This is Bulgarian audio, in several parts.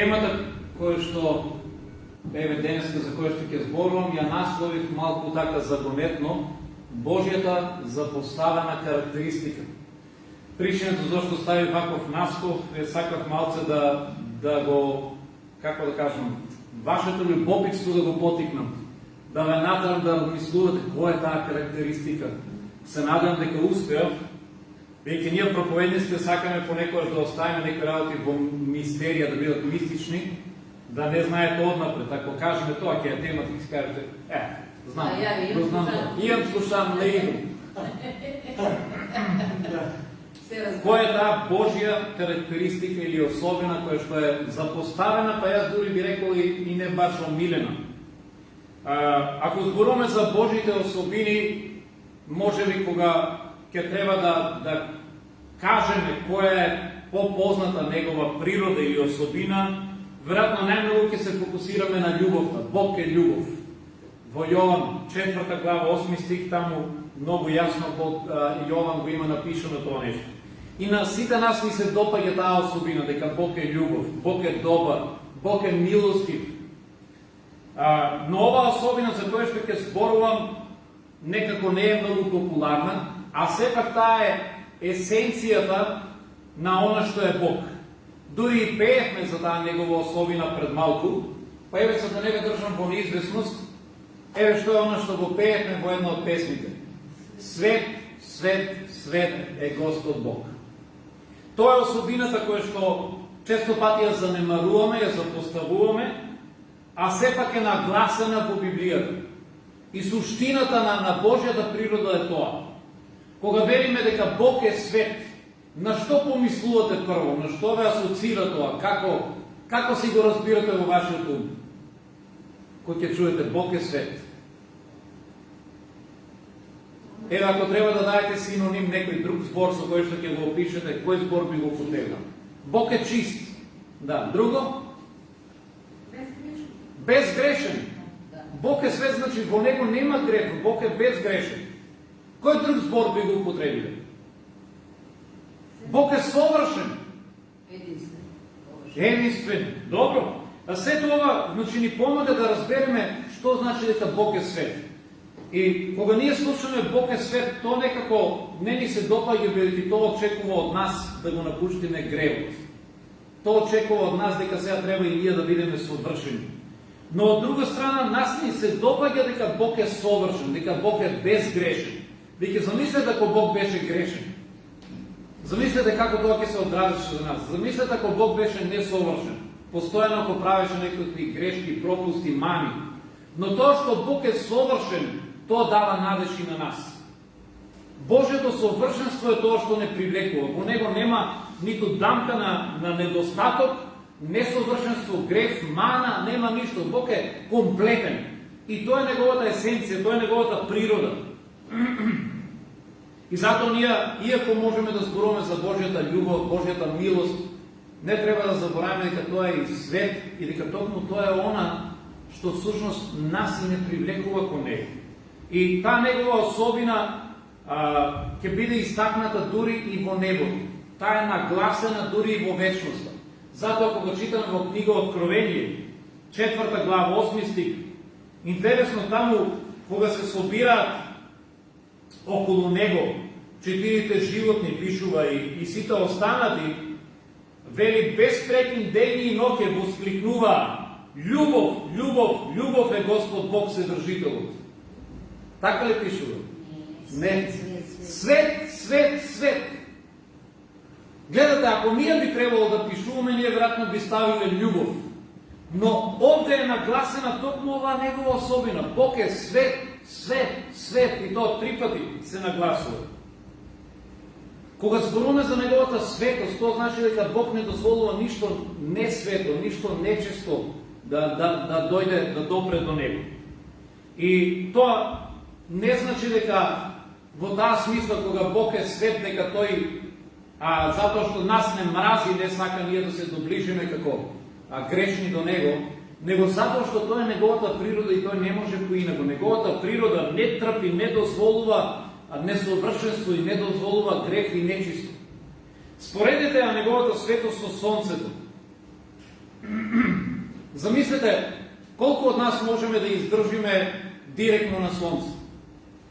Темата која што денеска за која што ќе зборувам, ја насловив малку така загонетно Божјата запоставена карактеристика. Причината зашто ставив ваков наслов е сакав малце да го, како да кажам, вашето љубопитство да го потикнам, да ве натрам да размислувате која е таа карактеристика. Се надам дека успеав, веќе ние проповедниците сакаме понекогаш да оставиме некои работи во мистерија, да бидат мистични, да не знаете однапред. Ако кажеме тоа, ќе ја темата и си кажете, знам, знам тоа. Имам слушам, не идам. Која е таа Божја карактеристика или особина која што е запоставена, па јас дури би рекол и не баш омилена. Ако зборуваме за Божите особини, може би кога ќе треба да кажеме која е попозната негова природа или особина, веројатно најмногу ќе се фокусираме на љубовта. Бог е љубов. Во Јован 4 глава 8 стих таму многу јасно Јован го има напишано тоа нешто. И на сите нас ни се допаѓа таа особина дека Бог е љубов, Бог е добар, Бог е милостив. Но оваа особина за која што ќе зборувам некако не е многу популарна, а сепак таа е есенцијата на она што е Бог. Дури и пеевме за таа негова особина пред малку, па еве за да не ве држам во неизвестност, еве што е она што го пеевме во една од песните. Свет, свет, свет е Господ Бог. Тоа е особината која што често пати ја занемаруваме, ја запоставуваме, а сепак е нагласена во Библијата. И суштината на Божјата природа е тоа. Кога вериме дека Бог е свет, на што помислувате прво? На што ве асоцира тоа? Како си го разбирате во вашиот ум? Кој ќе чуете Бог е свет. Еве, ако треба да дадете синоним некој друг збор со кој што ќе го опишете, кој збор би го употребил? Бог е чист. Да, друго? Безгрешен. Бог е свет, значи во него нема грех, Бог е безгрешен. Кој друг збор би го употребил? Бог е совршен. Единствен. Добро. А се тоа, значи, ни помага да разбереме што значи дека Бог е свет. И кога ние слушаме Бог е свет, тоа некако не ни се допаѓа, бидејќи тоа очекува од нас да го напуштиме гревот. Тоа очекува од нас дека сега треба и ние да бидеме совршени. Но од друга страна, нас ни се допаѓа дека Бог е совршен, дека Бог е безгрешен. Дека замислете ако Бог беше грешен. Замислете како тоа ќе се одразеше за нас. Замислете ако Бог беше несовршен. Постојано ако правеше некакви грешки, пропусти, мани. Но тоа што Бог е совршен, тоа дава надеж и на нас. Божјото совршенство е тоа што не привлекува. Во него нема ниту дамка на недостаток, несовршенство, греф, мана, нема ништо. Бог е комплетен. И тоа е неговата есенција, тоа е неговата природа. И затоа ние, иако можеме да зборуваме за Божјата љубов, Божјата милост, не треба да забораваме дека тоа е и свет и дека токму тоа е она што всушност нас и не привлекува кон него. И таа негова особина ќе биде истакната дури и во небото. Таа е нагласена дури и во вечноста. Затоа кога читаме во книга Откровение, 4 глава, 8 стих, интересно таму кога се собираат околу него четирите животни, пишува и сите останати, вели безпрекин ден и ноќе воскликнуваа: љубов, љубов, љубов е Господ Бог Вседржителот. Така ли пишува? Не. Свет, свет, свет. Гледате, ако ние би требало да пишуваме, ние веројатно би ставиле љубов. Но овде е нагласена токму оваа негова особина. Бог е свет, свет, свет. И тоа 3 пати се нагласува. Кога зборуваме за неговата светост, тоа значи дека Бог не дозволува ништо несвето, ништо нечисто да дојде, да допре до него. И тоа не значи дека во таа смисла кога Бог е свет, дека тој затоа што нас не мрази, не сака ние да се доближиме како грешни до него, него затоа што тоа е неговата природа и тој не може поинаку. Неговата природа не трпи, не дозволува несовршенство и не дозволува грех и нечисто. Споредете ја неговата светост со сонцето. Замислете, колко от нас можем да издржиме директно на слънце.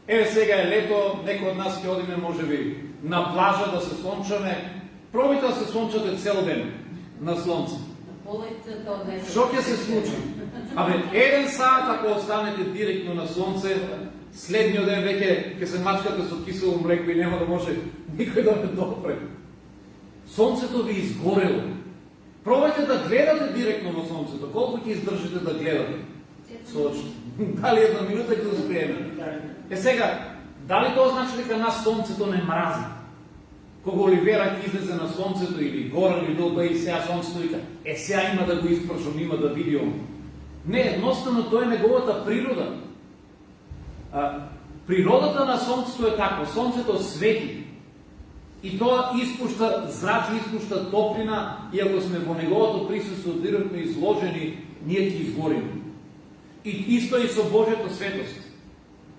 Еве сега е лето, некои от нас ќе одиме може би на плажа да се слънчаме. Пробайте да се слънчате цел ден на слънце. Што ќе се случи? Абе, еден саат ако останете директно на слънце, следниот ден веќе ќе се мачкате со кисело млеко и нема да може никој да ве допре. Слънцето ви изгорело. Пробайте да гледате директно во слънцето. Колко ќе издржите да гледате? Сочите. Дали една минута ќе успееме? Сега, дали тоа значи дека нас слънцето не мрази? Кога Оливера ќе излезе на слънцето или Горан или Долба и сега слънцето вика, сега има да го испрашам, има да видиам. Не, едноставно тоа е неговата природа. Природата на слънцето е таква. Слънцето свети. И тоа испушта зрач, испушта топлина и ако сме во неговото присуство директно изложени, ние ќе изгориме. И исто и со Божјата светост.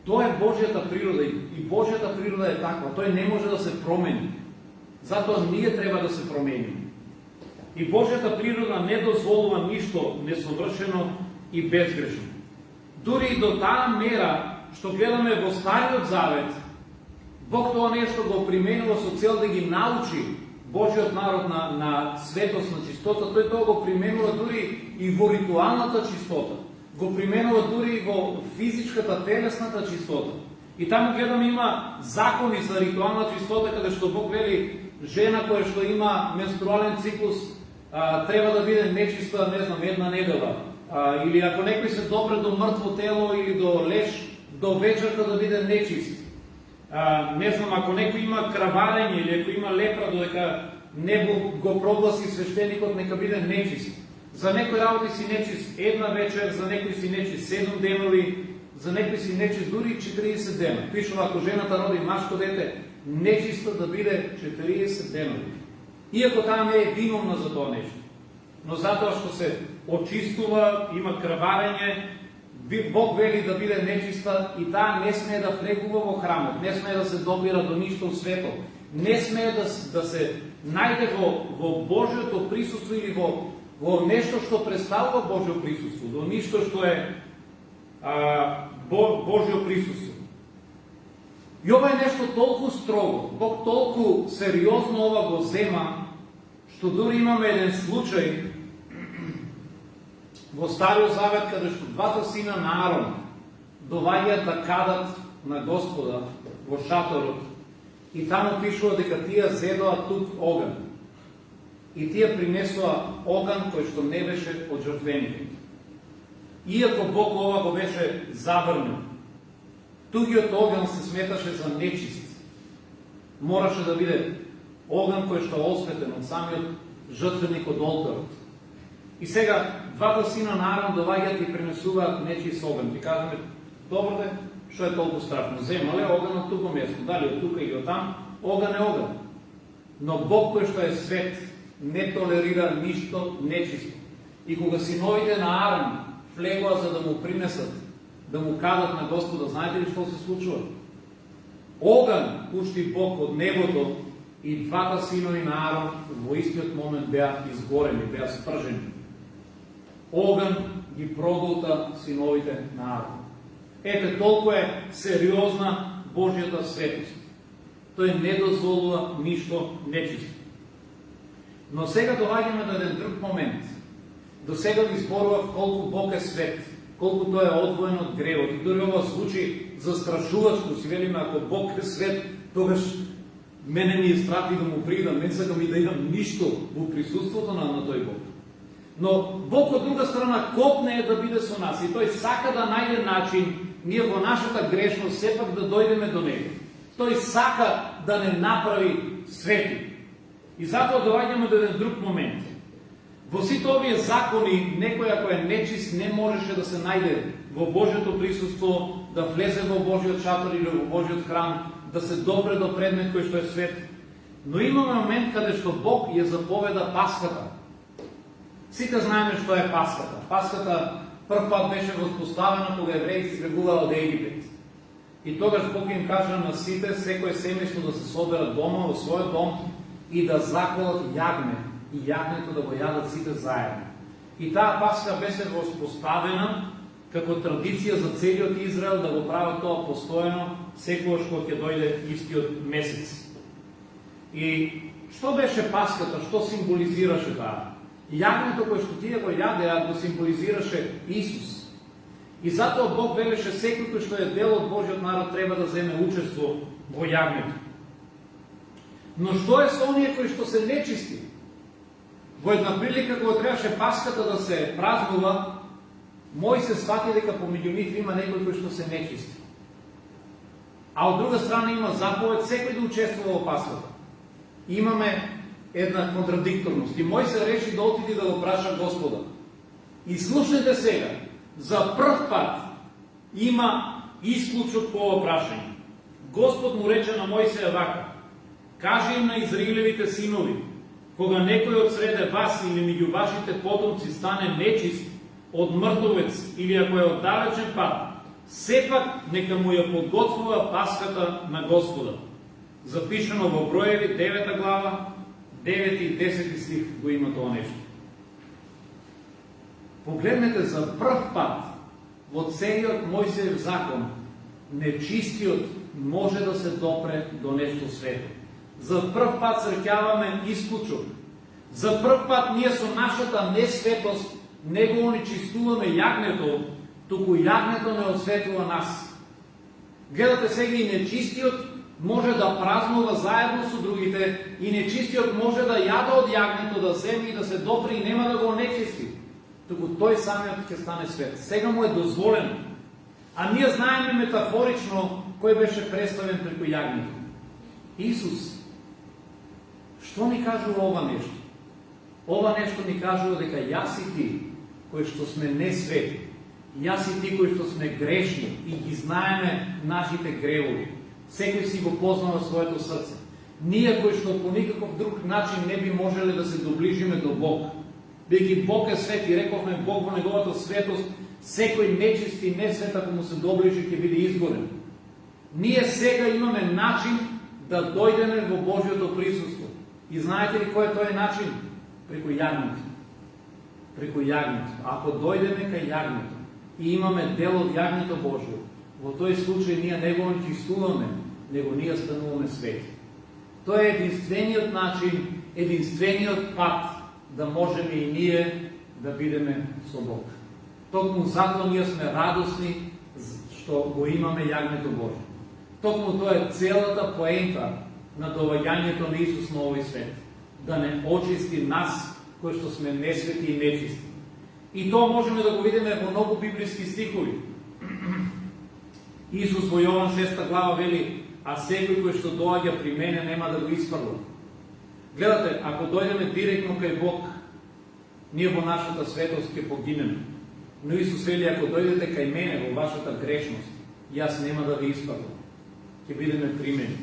Тоа е Божјата природа и Божјата природа е таква. Тој не може да се промени. Затоа ние треба да се промениме. И Божјата природа не дозволува ништо несовршено и безгрешно. Дури и до таа мера што гледаме во Стариот Завет, Бог тоа нешто го применува со цел да ги научи Божиот народ на светост, на чистота. Тој тоа го применува дури и во ритуалната чистота. Го применува дури и во физичката, телесната чистота. И таму гледаме има закони за ритуална чистота, каде што Бог вели жена која што има менструален циклус треба да биде нечиста, не знам, една недела. Или ако некој се допре до мртво тело или до леш, до вечерта да биде нечист. Не знам, ако некој има краварење или ако има лепра, додека не го прогласи свештеникот, нека биде нечист. За некој работи си нечист една вечер, за некој си нечист 7 денови, за некој си нечист дури 40 дена. Пишува, ако жената роди машко дете, нечиста да биде 40 денови. Иако таа не е виновна за тоа нешто. Но затоа што се очистува, има крварење, Бог вели да биде нечиста и таа не смее да влегува во храмот, не смее да се добира до ништо свето, не смее да се најде во Божјото присуство или во нешто што представува Божјо присуство, до ништо што е Божјо присуство. И ова е нешто толку строго, Бог толку сериозно ова го зема, што дури имаме еден случај во Стариот Завет, каде што двата сина на Арон доваѓаат да кадат на Господа во шаторот и таму пишува дека тие зедоа тук оган. И тие принесоа оган кој што не беше од жртвеникот. Иако Бог ова го беше забрнил, тугиот оган се сметаше за нечист. Мораше да биде оган кој што е осветен од самиот жртвеник од олтарот. И сега двата сина на Арон доваѓаат и принесуваат нечист оган. Ти кажаме, добро де, што е толку страшно? Земале оган од туко место, дали од тука или од там, оган е оган. Но Бог кој што е свет не толерира ништо нечисто. И кога синовите на Арон влегоа за да му принесат, да му кадат на Господа, знаете ли што се случува? Оган пушти Бог од небото и двата синови на Арон во истиот момент беа изгорени, беа спржени. Оган ги проголта синовите на Арон. Ете, толку е сериозна Божјата светост. Тој не дозволува ништо нечисто. Но сега доаѓаме до еден друг момент. До сега ви зборував колку Бог е свет, колку тој е одвоен од гревот. И дори ова звучи застрашувачко. Си велиме, ако Бог е свет, тогаш мене ми е страх и да му придам, не сакам и да имам ништо во присуството на тој Бог. Но Бог од друга страна копне е да биде со нас и тој сака да најде начин ние во нашата грешност сепак да дојдеме до него. Тој сака да не направи свети. И затоа доаѓаме до еден друг момент. Во сите овие закони, некој ако е нечист не можеше да се најде во Божјото присуство, да влезе во Божјиот шатор или во Божјиот храм, да се допре до предмет кој што е свет. Но имаме момент каде што Бог ја заповеда Пасхата. Сите знаеме што е Пасхата. Пасхата прв пат беше воспоставена кога евреите избегуваа од Египет. И тогаш Бог им кажа на сите, секој семејство да се соберат дома во својот дом и да заколат јагне. И јагнето да го јадат сите заедно. И таа Пасха беше воспоставена како традиција за целиот Израел да го прават тоа постојано секогаш кога ќе дојде истиот месец. И што беше Пасхата, што символизираше таа? Јагнето кое што тие го јадеа го символизираше Исус. И затоа Бог велеше секој кој што е дел од Божиот народ треба да земе учество во јагнето. Но што е со оние кои што се нечисти? Во една прилика кога требаше Пасхата да се празнува, Мојсе свати дека помеѓу нив има некои кои што се нечисти. А од друга страна има заповед секој да учествува во Пасхата. Имаме една контрадикторност. И Мојсе реши да отиде да го праша Господа. И слушнете сега, за прв пат има исклучок по ова прашање. Господ му рече на Мојсија вака: кажи им на Израилевите синови, кога некој од среде вас или меѓу вашите потомци стане нечист од мртовец или ако е од далечен пат, сепак нека му ја подготвува Пасхата на Господа. Запишано во Броеви 9 глава, 9 и 10 стих го има тоа нешто. Погледнете, за прв пат во целиот Мојсеев закон нечистиот може да се допре до нешто свето. За прв пат среќаваме исклучок. За прв пат ние со нашата несветост не го онечистуваме јагнето, туку јагнето не осветува нас. Гледате сега, и нечистиот може да празнува заедно со другите, и нечистиот може да јада од јагнето, да земе и да се допре и нема да го онечисти. Туку тој самиот ќе стане свет. Сега му е дозволено. А ние знаеме метафорично кој беше представен преку јагнето. Исус. Што ни кажува ова нешто? Ова нешто ни кажува дека јас и ти, кои што сме несвети, јас и ти кои што сме грешни и ги знаеме нашите гревови, секој си го познава своето срце. Ние кои што по никаков друг начин не би можеле да се доближиме до Бог. Бидејќи Бог е свет и рековме Бог во неговата светост, секој нечист и несвет ако му се доближи ќе биде изгорен. Ние сега имаме начин да дојдеме во Божјото присуство. И знаете ли кој е тој начин? Преку јагнето. Преку јагнето. Ако дојдеме кај јагнето и имаме дел од јагнето Божјо, во тој случај ние не го онечистуваме, него ние стануваме свети. Тоа е единствениот начин, единствениот пат да можеме и ние да бидеме со Бог. Токму затоа ние сме радосни што го имаме јагнето Божјо. Токму тоа е целата поента на доаѓањето на Исус на овој свет. Да не очисти нас, кои што сме несвети и нечисти. И тоа можеме да го видиме во многу библиски стихови. Исус во Јован 6 глава вели: а секој кој што доаѓа при мене нема да го испрва. Гледате, ако дојдеме директно кај Бог, ние во нашата светост ќе погинеме. Но Исус вели: ако дојдете кај мене во вашата грешност, јас нема да ви испрвам. Ќе бидеме при мене.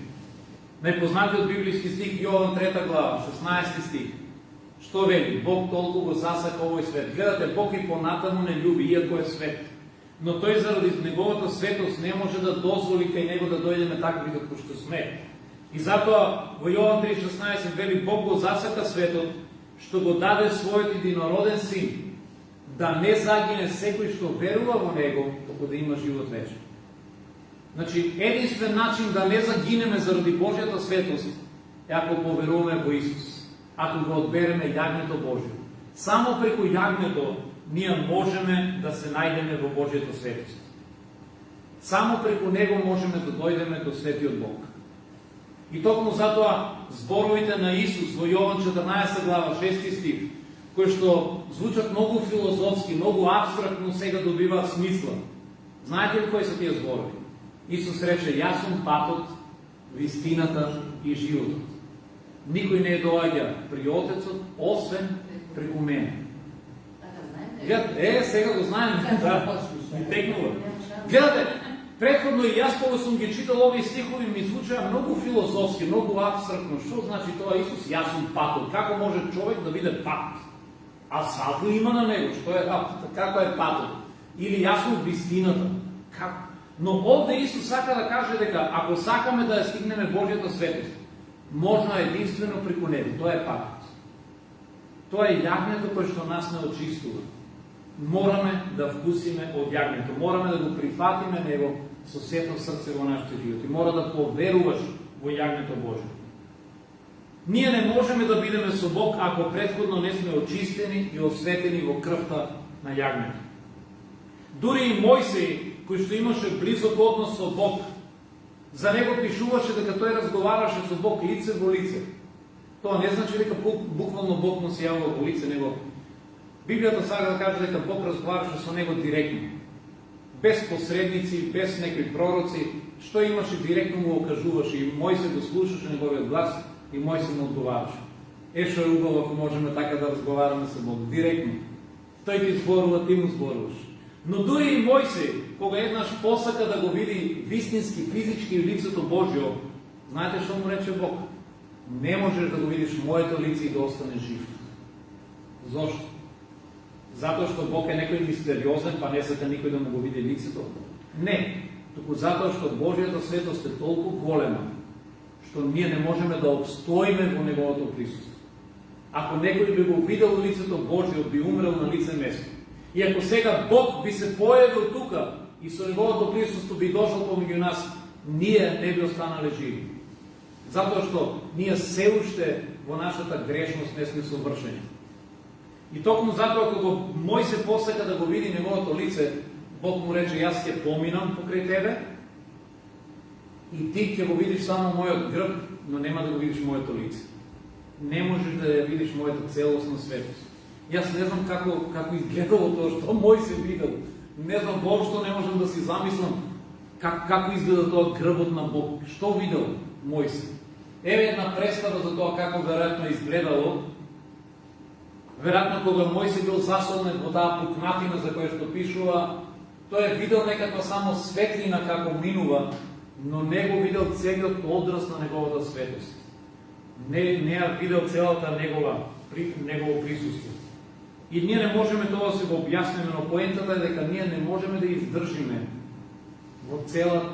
Најпознатиот библиски стих, Јован 3 глава, 16 стих. Што вели? Бог толку го засака овој свет. Гледате, Бог и понатаму не љуби, иако е свет. Но тој заради неговата светост не може да дозволи кај него да дојдеме такви како што сме. И затоа во Јован 3:16 вели: Бог го засака светот, што го даде својот единороден син, да не загине секој што верува во него, туку да има живот вечен. Значи, единствен начин да не загинеме заради Божјата светост е ако поверуваме во Исус, ако го одбереме јагнето Божјо. Само преку јагнето ние можеме да се најдеме во Божјата светост. Само преку него можеме да дојдеме до светиот Бог. И токму затоа зборовите на Исус во Јован 14 глава 6 стих, кои што звучат многу филозофски, многу апстрактно, сега добиваат смисла. Знаете ли кои се тие зборови? Исус рече: јас сум патот, вистината и животот. Никој не доаѓа при Отецот, освен преку мене. Сега го знаем. Ми текнува. Гледате, предходно и јас кога сум ги читал овие стихови, ми звучаа многу филозофски, многу апстрактно. Што значи тоа Исус? Јас сум патот. Како може човек да биде пат? А сако има на него? Што е како е патот? Или јас сум вистината? Како? Но овде Исус сака да каже дека ако сакаме да ја стигнеме Божјата светост, можно единствено преку него. Тоа е патот. Тоа е јагнето кое што нас не очистува. Мораме да вкусиме од јагнето, мораме да го прифатиме него со сето срце во нашите животи. Мора да поверуваш во јагнето Божие. Ние не можеме да бидеме со Бог ако претходно не сме очистени и осветени во крвта на јагнето. Дури и Мојсей, кој што имаше близок однос со Бог, за него пишуваше дека тој разговараше со Бог лице во лице. Тоа не значи дека буквално Бог му се јавува во лице, него Библијата сака да каже дека Бог разговараше со него директно. Без посредници, без некои пророци, што имаше директно му окажуваше и Мојсей го слушаше неговиот глас и Мојсей му одговараше. Што е убаво ако можеме така да разговараме со Бог директно. Тој ти зборува, ти му зборуваш. Но дури и Мојсей, кога еднаш посака да го види вистински, физички лицето Божјо, знаете што му рече Бог? Не можеш да го видиш моето лице и да останеш жив. Зошто? Затоа што Бог е некој мистериозен, па не сака никој да му го види лицето? Не, туку затоа што Божјата светост е толку голема, што ние не можеме да обстоиме во неговото присуство. Ако некој би го видел лицето Божјо, би умрел на лице место. И ако сега Бог би се појавил тука и со неговото присуство би дошол помеѓу нас, ние не би останале живи. Затоа што ние се уште во нашата грешност не сме совршени. И токму затоа кога Мојсей посака да го види неговото лице, Бог му рече: јас ќе поминам покрај тебе и ти ќе го видиш само мојот грб, но нема да го видиш моето лице. Не можеш да ја видиш мојата целосна светост. Јас не знам како изгледало тоа што Мојсей видел. Не знам, воопшто не можам да си замислам како изгледа тоа грбот на Бог. Што видел Мојсей? Еве една представа за тоа како веројатно изгледало. Веројатно кога Мојсей бил засолнет во таа пукнатина за која што пишува, тој е видел некаква само светлина како минува, но не го видел целиот одраз на неговата светост. Не ја видел целата негово присуство. И ние не можеме тоа да се го објасниме, но поентата е дека ние не можеме да издржиме во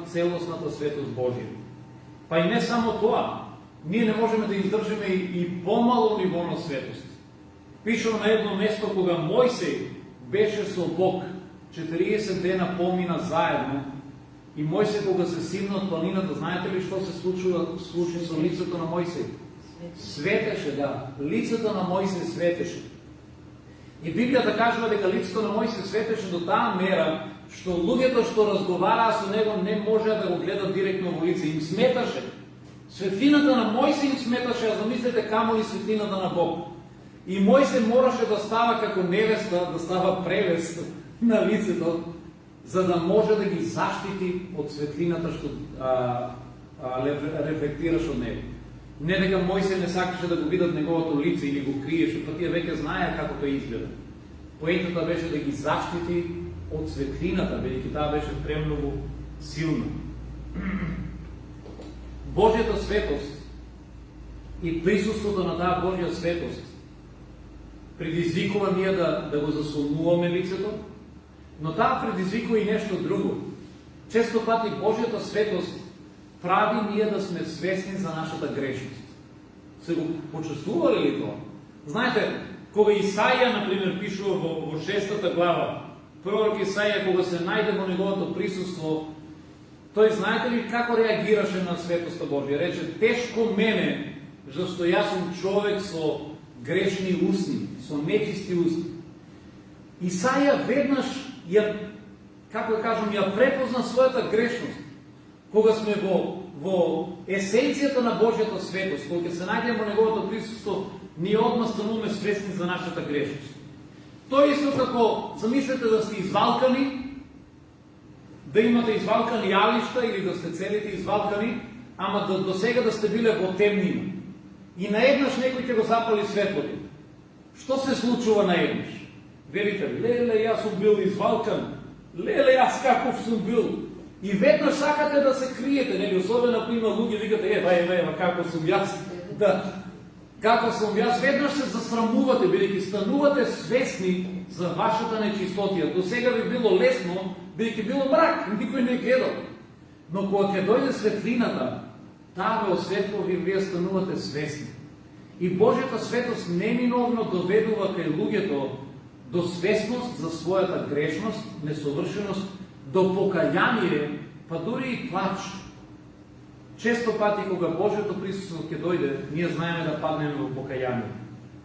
целосната светост Божија. Па и не само тоа, ние не можеме да издржиме и помало ниво на светост. Пишува на едно место кога Мојсей беше со Бог, 40 дена помина заедно, и Мојсей кога се симна од планината, знаете ли што се случи со лицето на Мојсей? Светеше, да. Лицето на Мојсей светеше. И Библијата кажува дека лицето на Мојсей светеше до таа мера, што луѓето што разговараа со него не можеа да го гледат директно во лице. Им сметаше. Светлината на Мојсей им сметаше, а замислете камо ли светлината на Бог. И Мојсей мораше да става како невеста, да става превест на лицето, за да може да ги заштити од светлината што рефлектираш од него. Не дека Мојсей не сакаше да го видат неговото лице или го криеше, па тие веќе знаеа како тој изгледа. Поентата беше да ги заштити од светлината, бидејќи таа беше премногу силна. Божјата светост и присуството на таа Божја светост предизвикува ние да го засолнуваме лицето, но таа предизвикува и нешто друго. Често пати Божјата светост прави ние да сме свесни за нашата грешност. Се го почувствували ли тоа? Знаете, кога Исаија, например, пишува во 6 глава, пророк Исаија, кога се најде во неговото присуство, тој знаете ли како реагираше на светоста Божја? Рече: тешко мене, зашто јас сум човек со грешни усни, со нечисти усни. Исаија веднаш ја, како да кажам, ја препозна својата грешност. Кога сме во есенцијата на Божјата светост, кога се најдеме во неговото присуство, ние одма стануваме свесни за нашата грешност. Тоа исто како, замислете да сте извалкани, да имате извалкани јалишта или да сте целите извалкани, ама до сега да сте биле во темнина. И наеднаш некој ќе го запали светлото. Што се случува наеднаш? Велите: леле, јас сум бил извалкан, леле, јас каков сум бил. И веднаш сакате да се криете, нели? Особено ако има луѓе, викате: ева, како сум јас. Да, како сум јас, веднаш се засрамувате, бидејќи станувате свесни за вашата нечистотија. До сега ви било лесно, бидејќи било мрак, никој не гледал. Но кога ќе дојде светлината, таа ве осветлува и вие станувате свесни. И Божјата светост неминовно доведува кај луѓето до свесност за својата грешност, несовршеност, до покаяние, па дури и плач. Често пати кога Божјото присуство ќе дојде, ние знаеме да паднеме во покаяние.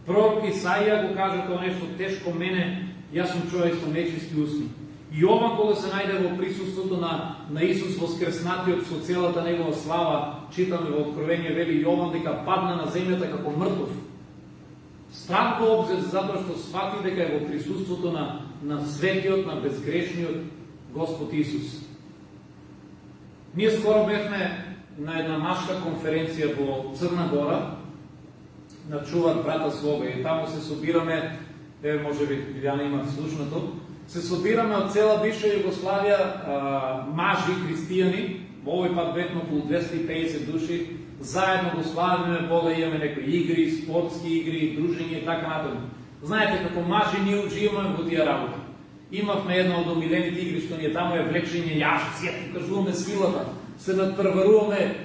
Пророк Исаија го кажа тоа нешто тешко мене, јас сум човек со нечисти усни. Јован кога се најде во присуството на Исус воскреснатиот со целата негова слава, читаме во Откровение, вели Јован дека падна на земјата како мртов. Страх го обзет затоа што свати дека е во присуството на светиот, на безгрешниот Господ Исус. Ние скоро бевме на една машка конференција во Црна Гора, на Чувар брата Слога, и таму се собираме, може би Илјана има слушнато, се собираме од цела бивша Југославија мажи, христијани, во овој пат бевме околу 250 души, заедно го славиме Бога, имаме некои игри, спортски игри, дружење и така натаму. Знаете, како мажи ние уживаме во тие работи. Имавме една од омилените игри што ние таму е влечење јажици, ја покажуваме силата, се надпреваруваме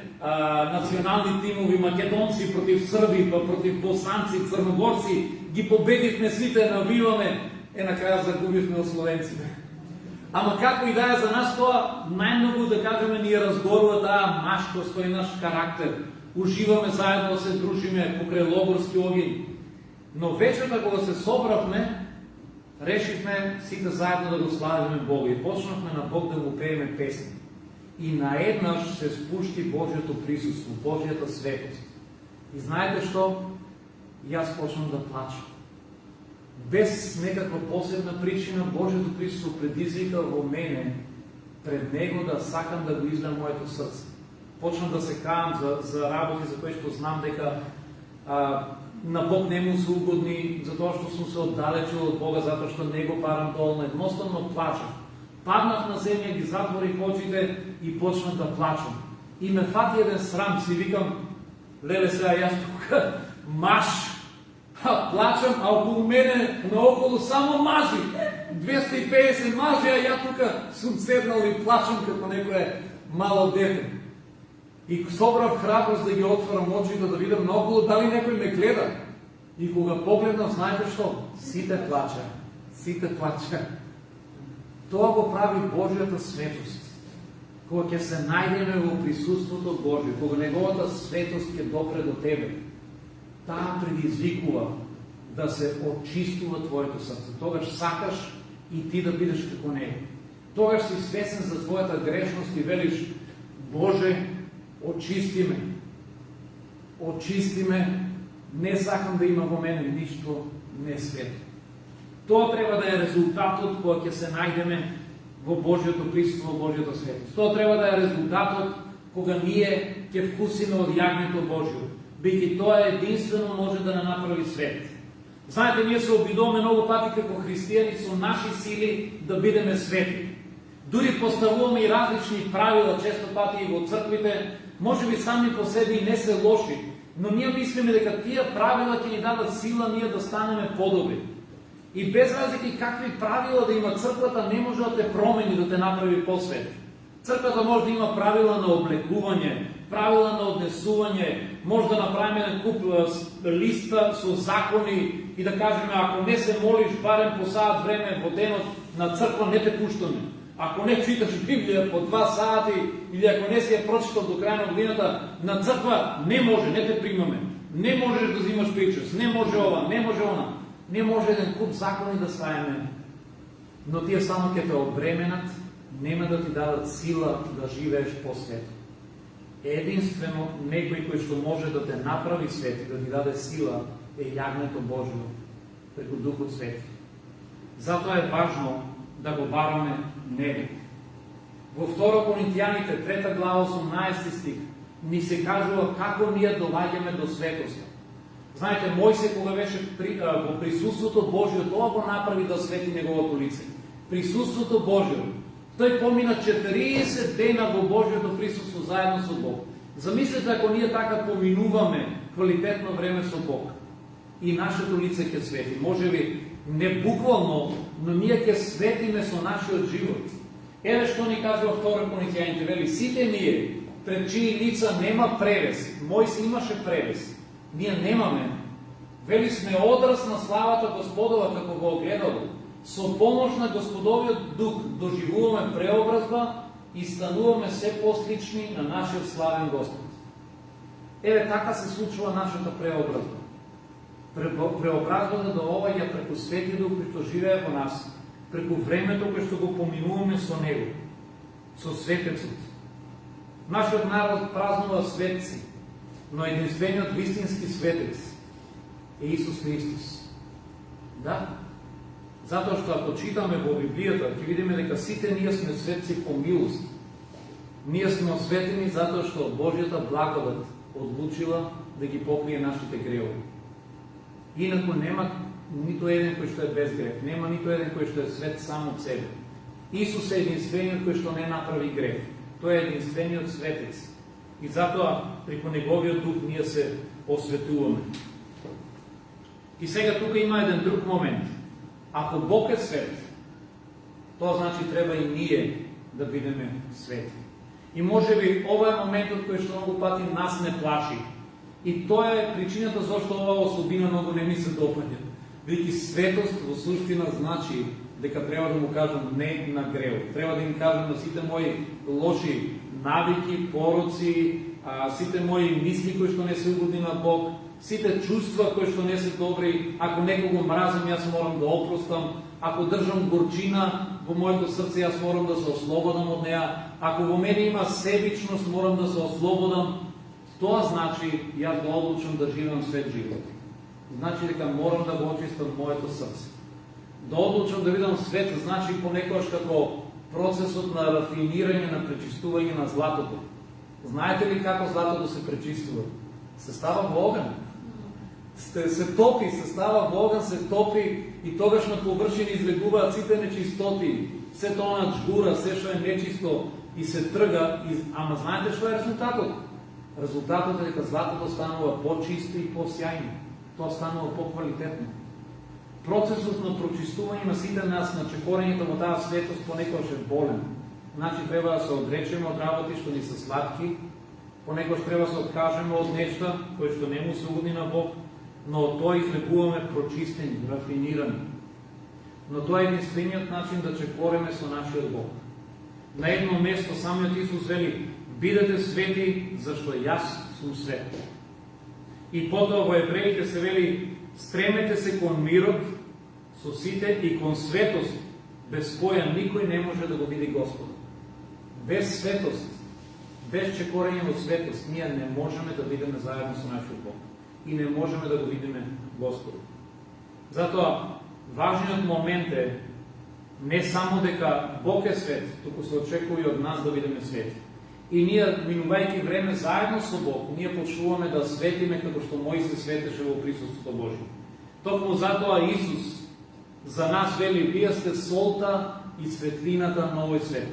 национални тимови, македонци против срби, па против босанци, црногорци, ги победивме сите, навиваме, на краја загубивме од словенците. Ама како и да е за нас тоа, најмногу да кажеме ни разгорува таа машкост, тој наш карактер. Уживаме заедно да се дружиме покрај логорски огин. Но вечерта кога се собравме, решивме сите заедно да го славиме Бога и почнавме на Бог да го пееме песни. И наеднаш се спушти Божјото присуство, Божјата светост. И знаете што? Јас почнам да плачам. Без некаква посебна причина, Божјото присуство предизвика во мене пред Него да сакам да го издам моето срце. Почнам да се каам за работи за кои што знам дека на Бог не му се угодни, затоа што сум се оддалечил од Бога, затоа што не го парам долно, едноставно плачам. Паднав на земја, ги затворих очите и почнав да плачам. И ме фати еден срам, си викам, леле сега јас тука маш, плачам, а околу мене наоколу само мажи. 250 мажи, а ја тука сум седнал и плачам како некое мало дете. И собрав храброст да ги отворам очите, да видам наоколу дали некој ме гледа. И кога погледнав, знаете што? Сите плача. Сите плача. Тоа го прави Божјата светост. Кога ќе се најдеме во присуството Божјо, кога Неговата светост ќе допре до тебе, таа предизвикува да се очистува твоето срце. Тогаш сакаш и ти да бидеш како Него. Тогаш си свесен за твојата грешност и велиш, Боже, очисти ме. Очисти ме, не сакам да има во мене ништо несвето. Тоа треба да е резултатот кога ќе се најдеме во Божјото присуство, во Божјата светост. Тоа треба да е резултатот кога ние ќе вкусиме од јагнето Божјо, бидејќи тоа единствено може да не направи свет. Знаете, ние се обидуваме многу пати како христијани со наши сили да бидеме свети. Дури поставуваме и различни правила, често пати и во црквите, може би сами по себе и не се лоши, но ние мислиме дека тие правила ќе ни дадат сила ние да станеме подобри. И без разлики какви правила да има црквата, не може да те промени, да те направи посвет. Црквата може да има правила на облекување, правила на однесување, може да направиме куп листа со закони и да кажеме, ако не се молиш барем по саат време во денот на црква, не те пуштаме. Ако не читаш Библија по 2 сати или ако не си ја прочитал до крај на годината, на црква не може, не те примаме. Не можеш да взимаш причест, не може ова, не може она. Не може еден куп закони да ставиме, но тие само ќе те обременат, нема да ти дадат сила да живееш по светот. Единствено, некој кој што може да те направи свети, да ти даде сила, е јагнето Божјо преку Духот Свети. Затоа е важно да го бараме Него. Во 2 Коринтијаните, 3 глава, 18 стих, ни се кажува како ние доаѓаме до светоста. Знаете, Мојсе кога беше во присуството Божјо, тоа го направи да свети неговото лице. Присуството Божјо. Тој помина 40 дена во Божјото присуство заедно со Бог. Замислете ако ние така поминуваме квалитетно време со Бог и нашето лице ќе свети. Може би не буквално, но ние ќе светиме со нашиот живот. Еве што ни кажува 2 Коринтијаните, вели, сите ние пред чии лица нема превес. Мојсе имаше превес. Ние немаме, Вели сме одраз на славата Господова како во огледало. Со помош на Господовиот дух доживуваме преобразба и стануваме се послични на нашиот славен Господ. Еве така се случува нашата преобразба. Преобразбата доаѓа преку Светиот Дух кој што живее во нас, преку времето кој што го поминуваме со Него, со Светецот. Нашиот народ празнува светци, но единствениот вистински светец е Исус Христос. Да? Затоа што ако читаме во Библијата, ќе видиме дека сите ние сме светци по милост. Ние сме осветени затоа што Божјата благодат одлучила да ги покрие нашите гревови. Инаку нема нито еден кој што е без грев, нема нито еден кој што е свет сам од себе. Исус е единствениот кој што не направи грев. Тој е единствениот светец. И затоа преку Неговиот дух ние се осветуваме. И сега тука има еден друг момент. Ако Бог е свет, тоа значи треба и ние да бидеме свети. И може би ова е моментот кој што многу пати нас не плаши. И тоа е причината зашто оваа особина многу не ми се допаѓа. Бидејќи светост во суштина значи дека треба да му кажам не на грев. Треба да им кажам на сите мои лоши навики, пороци, сите мои мисли кои што не се угодни на Бог, сите чувства кои што не се добри. Ако некого мразам, јас морам да опростам. Ако држам горчина во моето срце, јас морам да се ослободам од неа. Ако во мене има себичност, морам да се ослободам. Тоа значи јас да одлучам да живеам свет живот. Значи дека морам да го очистам моето срце. Да одлучам да видам свет значи понекогаш како процесот на рафинирање, на пречистување на златото. Знаете ли како златото се пречистува? Се става во оган. Се топи, се става во оган, се топи и тогаш на површина излегуваат сите нечистоти, се тоа на джгура, се што е нечисто и се трга. Ама знаете што е резултатот? Резултатот е дека златото станува по-чисто и по-сјајно. Тоа станува по-квалитетно. Процесот на прочистување на сите нас, на чекорењето во таа светост понекогаш е болен. Значи треба да се одречеме од работи што ни се сладки, понекогаш треба да се откажеме од нешта кои што не му се угодни на Бог, но од тоа излегуваме прочистени, рафинирани. Но тоа е единствениот начин да чекореме со нашиот Бог. На едно место самиот Исус вели: бидете свети, зашто јас сум свет. И потоа во Евреите се вели: стремете се кон мирот со сите и кон светост, без која никој не може да го види Господа. Без светост, без чекорење во светост, ние не можеме да бидеме заедно со нашиот Бог и не можеме да го видиме Господа. Затоа важниот момент е не само дека Бог е свет, туку се очекува и од нас да бидеме свети. И ние, минувајќи време заедно со Бог, ние почнуваме да светиме како што Мојсе светеше во присуството Божие. Токму затоа Исус за нас вели: вие сте солта и светлината на овој свет.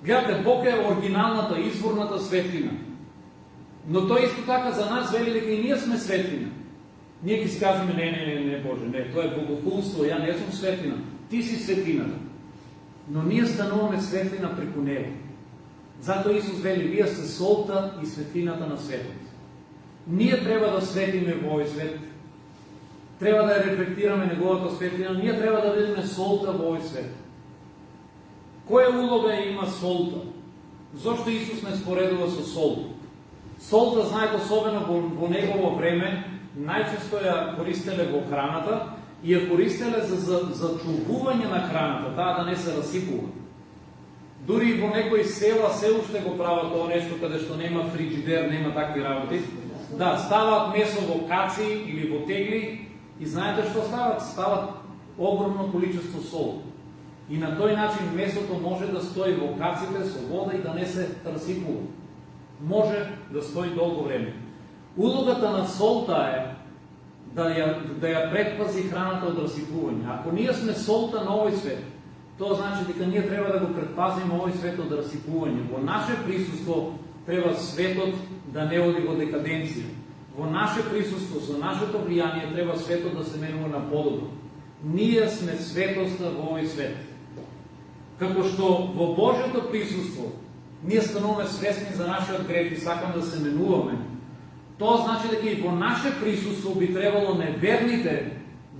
Гледате, Бог е оригиналната, изворната светлина. Но тој исто така за нас вели дека и ние сме светлина. Ние ќе си кажеме: не, Боже, не, тоа е богохулство, ја не сум светлина. Ти си светлината. Но ние стануваме светлина преку Него. Затоа Исус вели: вие сте солта и светлината на светот. Ние треба да светиме во овој свет. Треба да рефлектираме неговата светлина. Ние треба да бидеме солта во овој свет. Која улога има солта? Зошто Исус не споредува со сол? Солта, знаете, особено во негово време, најчесто ја користеле во храната и ја користеле за чувување на храната, таа да не се расипува. Дури во некои села се уште го прават тоа нешто каде што нема фриджидер, нема такви работи. Да, ставаат месо во каци или во тегли и знаете што стават? Стават огромно количество сол. И на тој начин месото може да стои во каците со вода и да не се расипува. Може да стои долго време. Улогата на солта е да ја предпази храната од расипување. Ако ние сме солта на овој свет, тоа значи дека ние треба да го предпазиме овој свет од расипување. Во наше присуство треба светот да не оди во декаденција. Во наше присуство, со нашето влијание, треба светот да се менува на подобро. Ние сме светоста во овој свет. Како што во Божјото присуство ние стануваме свесни за нашиот греф и сакам да се менуваме, Тоа значи дека и во наше присуство би требало неверните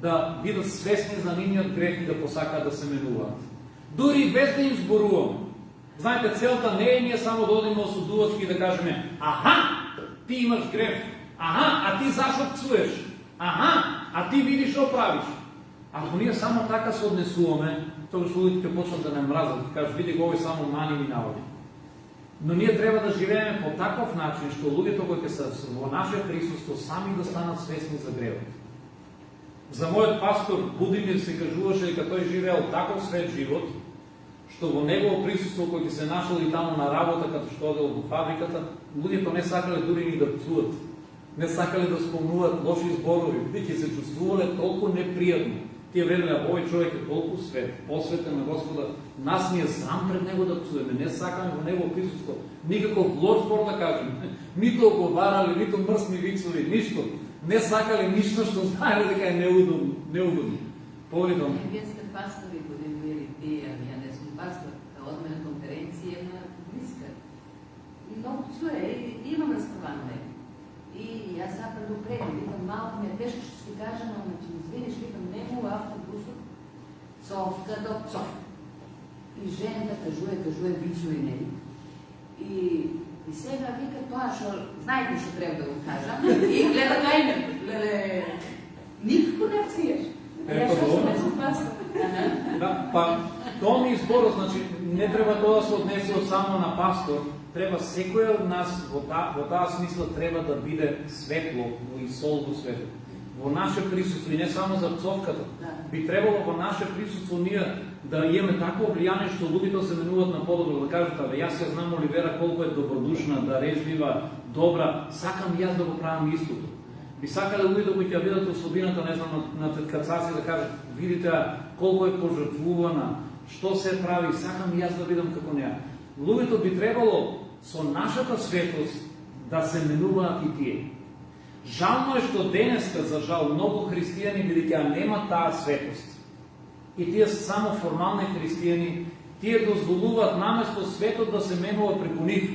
да бидат свесни за нивниот грех и да посакаат да се менуваат. Дури без да им зборуваме. Знаете, целта не е ние само да одиме осудувачки и да кажеме: аха, ти имаш грех, аха, а ти зашо псуеш, аха, а ти видиш што правиш. Ако ние само така се однесуваме, тогаш луѓето ќе почнат да не мразат, да кажат: види го, овој само мани ми наводи. Но ние треба да живееме по таков начин, што луѓето кои ќе се во наше присуство сами да станат свесни за гревот. За мојот пастор Будимир се кажуваше дека тој живеел таков свет живот, што во негово присуство кој ќе се нашол и таму на работа, като што одел во фабриката, луѓето не сакале дури ни да пцуват, не сакале да спомнуваат лоши зборови, бидејќи се чувствувале толку непријатно. Тие велеле: овој човек е толку свет, посветен на Господа, нас ни е срам пред него да псуваме, не сакаме во негово присуство никаков лош збор да кажеме, ниту оговарали, ниту мрсни виксови, ништо. Не сакале ништо што знаеле дека е неугодно. Поведам. Вие сте пастори, Будимир и тие, ја не сум пастор, да одме на конференција на близка. Много псуе, имам разправане. И јас сакам да упрекам, викам: малко ми е тешко што си кажа, но ме ти извиниш, викам: нему автобусот цовка до цовка. И жената кажуе вицови нели. И сега вика тоа што знаете што треба да го кажам. И гледа кај ме, леле, никако не псиеш. Јас што не сум пастор. Да, па тоа ми изборот, значи не треба тоа да се однесе само на пастор, треба секој од нас во таа смисла треба да биде светло и сол во светот. Во наше присуство, и не само за пцовката, би требало во наше присуство ние да имаме такво влијание што луѓето се менуваат на подобро, да кажат: абе, јас ја знам Оливера колку е добродушна, дарежлива, добра, сакам јас да го правам истото. Би сакале луѓето кои ќе видат особината, не знам, на тетка Цаси, да кажат: видите колку е пожртвувана, што се прави, сакам јас да бидам како неа. Луѓето би требало со нашата светлост да се менуваат и тие. Жално е што денеска, за жал, многу христијани, бидејќи нема таа светост, и тие се само формални христијани, тие дозволуваат наместо светот да се менува преку нив.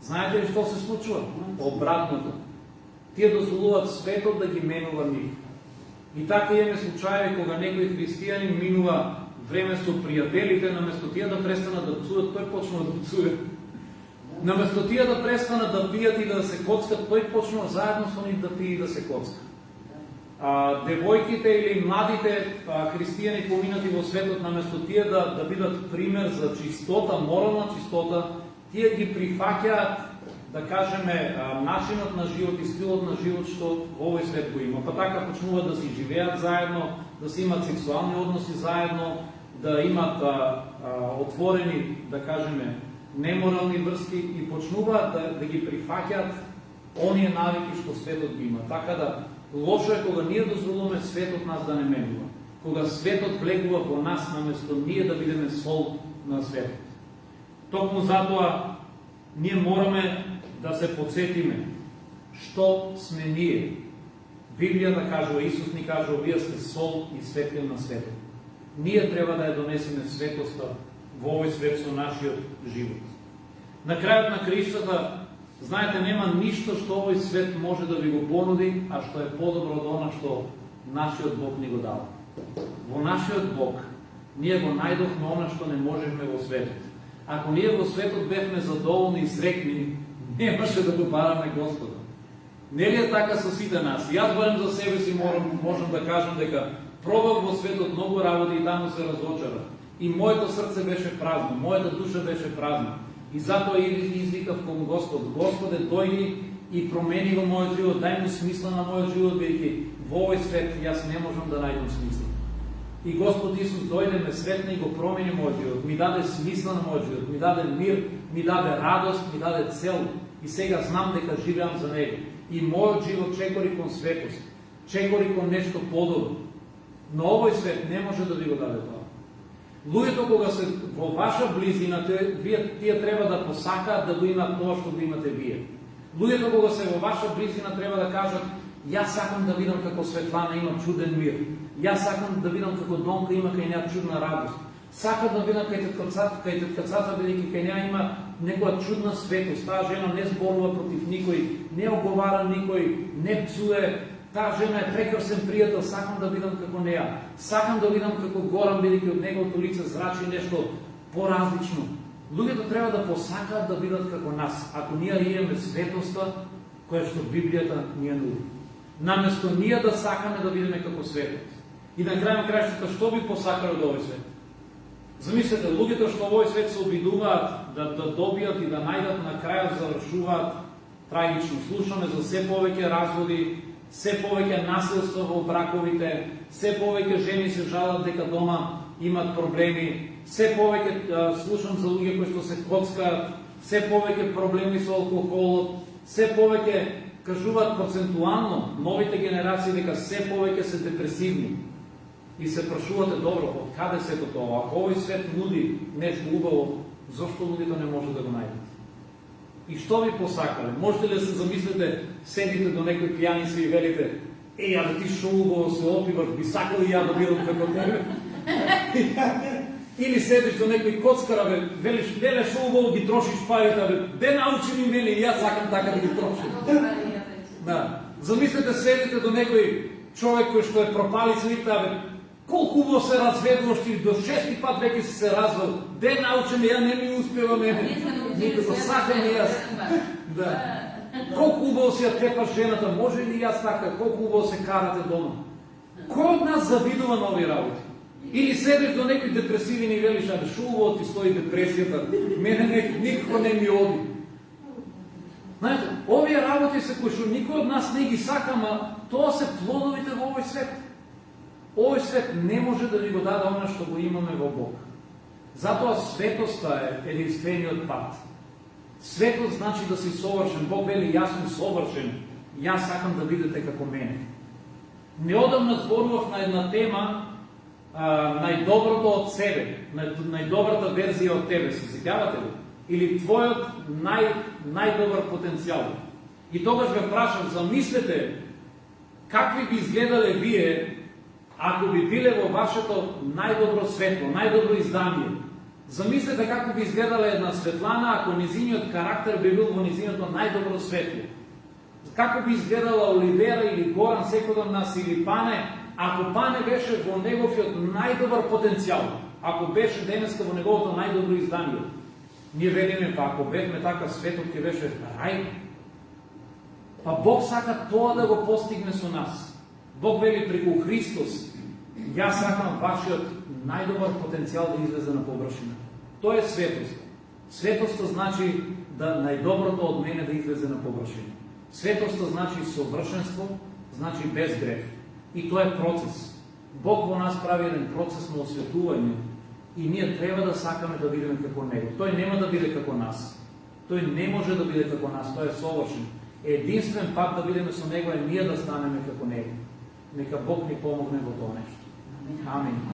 Знаете ли што се случува? Обратното. Тие дозволуваат светот да ги менува нив. И така имаме случаи кога некој христијанин минува време со пријателите, наместо тие да престанат да псуват, тој почнува да псуе. Наместо тие да престанат да пијат и да се коцкат, тој почнува заедно со нив да пие и да се коцка. Девојките или младите христијани поминати во светот, наместо тие да бидат пример за чистота, морална чистота, тие ги прифаќаат, да кажеме, начинот на живот и стилот на живот што во овој свет го има. Па така почнуваат да си живеат заедно, да си имат сексуални односи заедно, да имат отворени, да кажеме, неморални врски и почнуваат да ги прифаќаат оние навики што светот ги има. Така да лошо е кога ние дозволуваме светот нас да не менува. Кога светот влегува во нас наместо ние да бидеме сол на светот. Токму затоа ние мораме да се подсетиме што сме ние. Библијата кажува, Исус ни кажува: вие сте сол и светлина на светот. Ние треба да ја донесеме светоста во овој свет со нашиот живот. На крајот на краиштата, знаете, нема ништо што овој свет може да ви го понуди, а што е подобро од она што нашиот Бог ни го дава. Во нашиот Бог ние го најдовме она што не можевме во светот. Ако ние во светот бевме задоволни и срекни, немаше да го бараме Господа. Нели е така со сите нас? Јас барем за себе си можам да кажам дека пробав во светот многу работи и таму се разочарав. И моето срце беше празно, мојата душа беше празна. И затоа извикав кон Господ: Господе, дојди и промени го мојот живот, дај му смисла на мојот живот, бидејќи во овој свет јас не можам да најдам смисла. И Господ Исус дојде, ме сретна и го промени мојот живот, ми даде смисла на мојот живот, ми даде мир, ми даде радост, ми даде цел. И сега знам дека живеам за Него. И мојот живот чекори кон светост, чекори кон нешто подобро. Но овој свет не може да ви го даде тоа. Луѓето кога се во ваша близина, тие треба да посакаат да го имат тоа што го имате вие. Луѓето кога се во ваша близина треба да кажат: јас сакам да видам како Светлана има чуден мир. Јас сакам да видам како Донка има кај неа чудна радост. Сакат да видат кај теткацата, бидејќи кај неа има некоја чудна светост. Таа жена не зборува против никој, не оговара никој, не псуе. Таа жена е прекрасен пријател, сакам да видам како неа. Сакам да видам како Горан, бидејќи од неговото лице зрачи нешто поразлично. Луѓето треба да посакаат да видат како нас, ако ние имаме светоста која што Библијата ни ја нуди. Наместо ние да сакаме да видиме како светот. И на крај на крајштата, што би посакале од овој свет? Замислете, луѓето што во овој свет се обидуваат да добијат и да најдат, на крајот завршуваат трагично. Слушаме за се повеќе разводи, се повеќе насилство во браковите, се повеќе жени се жалат дека дома имат проблеми, се повеќе слушам за луѓе кои што се коцкаат, се повеќе проблеми со алкохолот, се повеќе кажуваат процентуално новите генерации дека се повеќе се депресивни. И се прашувате, добро, од каде се тоа? Ако овој свет нуди нешто убаво, зошто луѓето не може да го најдат? И што ви посакале? Можете ли да се замислите, седите до некој пијаница и велите, абе ти шо убаво се опиваш, би сакал и ја да бидам како тебе? Или седиш до некој коцкар, бе, велиш, леле шо убаво ги трошиш парите, бе, де научи ми мене и јас сакам така да ги трошим. Да. Замислете, седите до некој човек кој што е пропалица, викате, бе, колку убаво се разведуваш ти, до 6 пат веќе си се развел, де научи ми, ја не ми успева мене. Никако сакам и јас. Да. Колку убаво си ја тепаш жената, може ли јас така, колку убаво се карате дома? Кој од нас завидува на овие работи? Или седеш до некој депресивен и велиш, абе шо убаво ти стои депресијата, мене никако не ми оди. Знаете, овие работи се кои што никој од нас не ги сакама, тоа се плодовите во овој свет. Овој свет не може да ви го даде она што го имаме во Бог. Затоа светоста е единствениот пат. Светост значи да си совршен. Бог вели, јас сум совршен, јас сакам да видите како мене. Неодамна зборував на една тема, најдоброто од себе, најдобрата верзија од тебе, се сеќавате ли? Или твојот најдобар потенцијал. И тогаш ве прашам, замислете какви би изгледале вие ако би биле во вашето најдобро светло, најдобро издание. Замислете како би изгледала една Светлана ако низиниот карактер би бил во низиното најдобро светло. Како би изгледала Оливера или Горан, секој од нас, или Пане, ако Пане беше во неговиот најдобар потенцијал, ако беше денеска во неговото најдобро издание. Ние велиме, па ако бевме така, светот ќе беше рај. Па Бог сака тоа да го постигне со нас. Бог вели преку Христос, јас сакам вашиот најдобар потенцијал да излезе на површина. Тоа е светост. Светоста значи да најдоброто од мене да излезе на површина. Светоста значи совршенство, значи без грех. И тоа е процес. Бог во нас прави еден процес на осветување и ние треба да сакаме да бидеме како Него. Тој нема да биде како нас. Тој не може да биде како нас, тој е совршен. Единствен пат да бидеме со Него е ние да станеме како Него. Нека Бог ни помогне во тоа нешто. Амин.